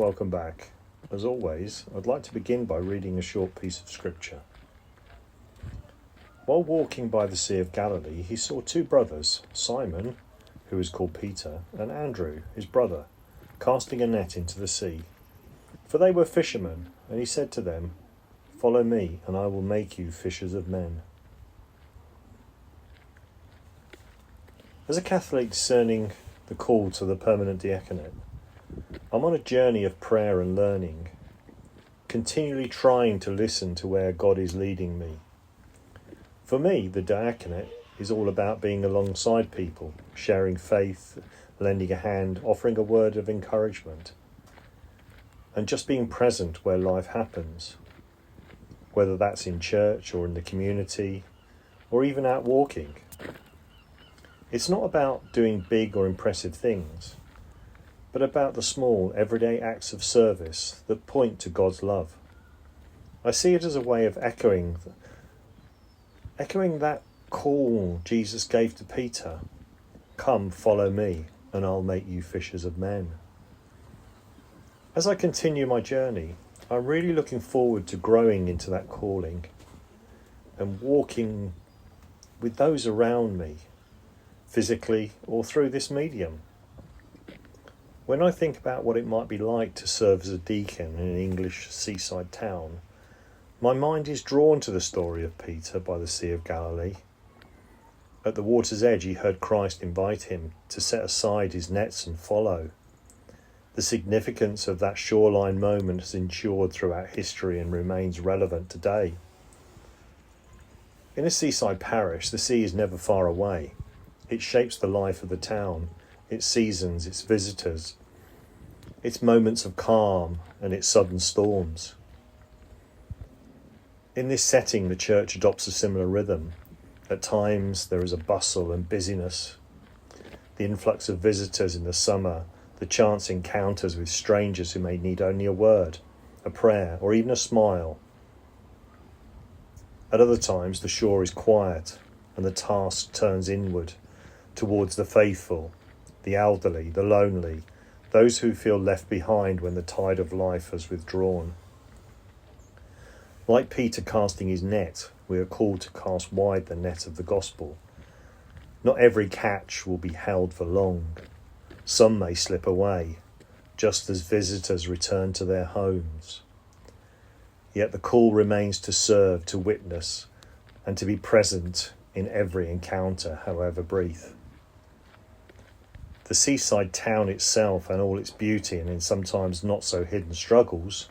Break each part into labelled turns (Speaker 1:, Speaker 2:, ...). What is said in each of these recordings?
Speaker 1: welcome back. As always, I'd like to begin by reading a short piece of scripture. While walking by the Sea of Galilee, he saw two brothers, Simon, who is called Peter, and Andrew, his brother, casting a net into the sea. For they were fishermen, and he said to them, "Follow me, and I will make you fishers of men." As a Catholic discerning the call to the Permanent Diaconate, I'm on a journey of prayer and learning, continually trying to listen to where God is leading me. For me, the diaconate is all about being alongside people, sharing faith, lending a hand, offering a word of encouragement, and just being present where life happens, whether that's in church or in the community, or even out walking. It's not about doing big or impressive things, but about the small, everyday acts of service that point to God's love. I see it as a way of echoing that call Jesus gave to Peter, "Come, follow me, and I'll make you fishers of men." As I continue my journey, I'm really looking forward to growing into that calling and walking with those around me, physically or through this medium. When I think about what it might be like to serve as a deacon in an English seaside town, my mind is drawn to the story of Peter by the Sea of Galilee. At the water's edge, he heard Christ invite him to set aside his nets and follow. The significance of that shoreline moment has endured throughout history and remains relevant today. In a seaside parish, the sea is never far away. It shapes the life of the town, its seasons, its visitors, its moments of calm and its sudden storms. In this setting, the church adopts a similar rhythm. At times, there is a bustle and busyness. The influx of visitors in the summer, the chance encounters with strangers who may need only a word, a prayer, or even a smile. At other times, the shore is quiet and the task turns inward towards the faithful, the elderly, the lonely, those who feel left behind when the tide of life has withdrawn. Like Peter casting his net, we are called to cast wide the net of the gospel. Not every catch will be held for long. Some may slip away, just as visitors return to their homes. Yet the call remains to serve, to witness, and to be present in every encounter, however brief. The seaside town itself and all its beauty and in sometimes not so hidden struggles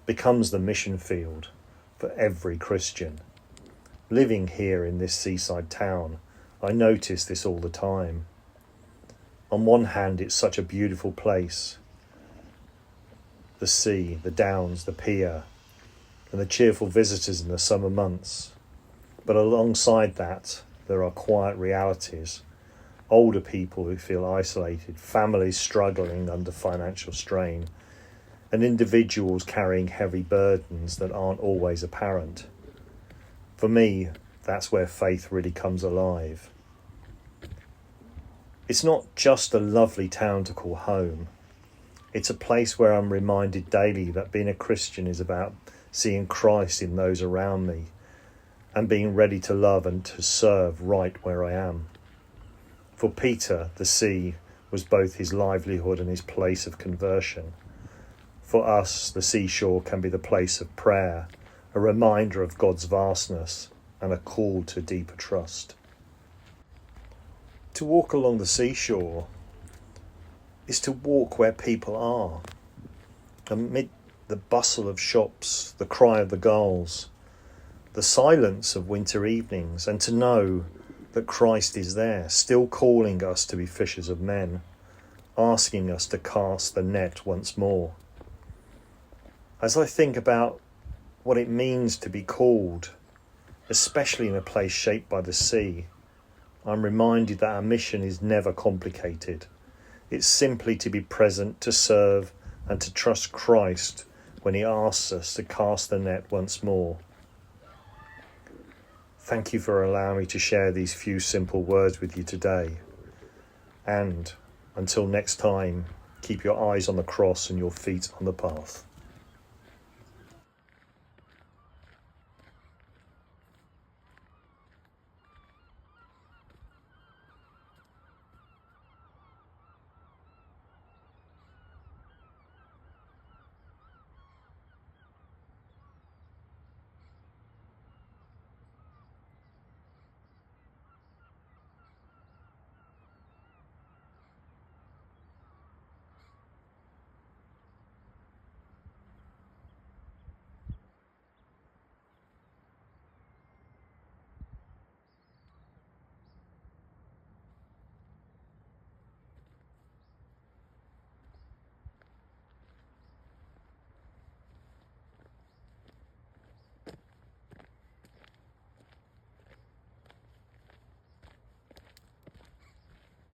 Speaker 1: becomes the mission field for every Christian. Living here in this seaside town, I notice this all the time. On one hand, it's such a beautiful place. The sea, the downs, the pier, and the cheerful visitors in the summer months. But alongside that, there are quiet realities. Older people who feel isolated, families struggling under financial strain, and individuals carrying heavy burdens that aren't always apparent. For me, that's where faith really comes alive. It's not just a lovely town to call home. It's a place where I'm reminded daily that being a Christian is about seeing Christ in those around me and being ready to love and to serve right where I am. For Peter, the sea was both his livelihood and his place of conversion. For us, the seashore can be the place of prayer, a reminder of God's vastness and a call to deeper trust. To walk along the seashore is to walk where people are, amid the bustle of shops, the cry of the gulls, the silence of winter evenings, and to know that Christ is there, still calling us to be fishers of men, asking us to cast the net once more. As I think about what it means to be called, especially in a place shaped by the sea, I'm reminded that our mission is never complicated. It's simply to be present, to serve, and to trust Christ when he asks us to cast the net once more. Thank you for allowing me to share these few simple words with you today. And until next time, Keep your eyes on the cross and your feet on the path.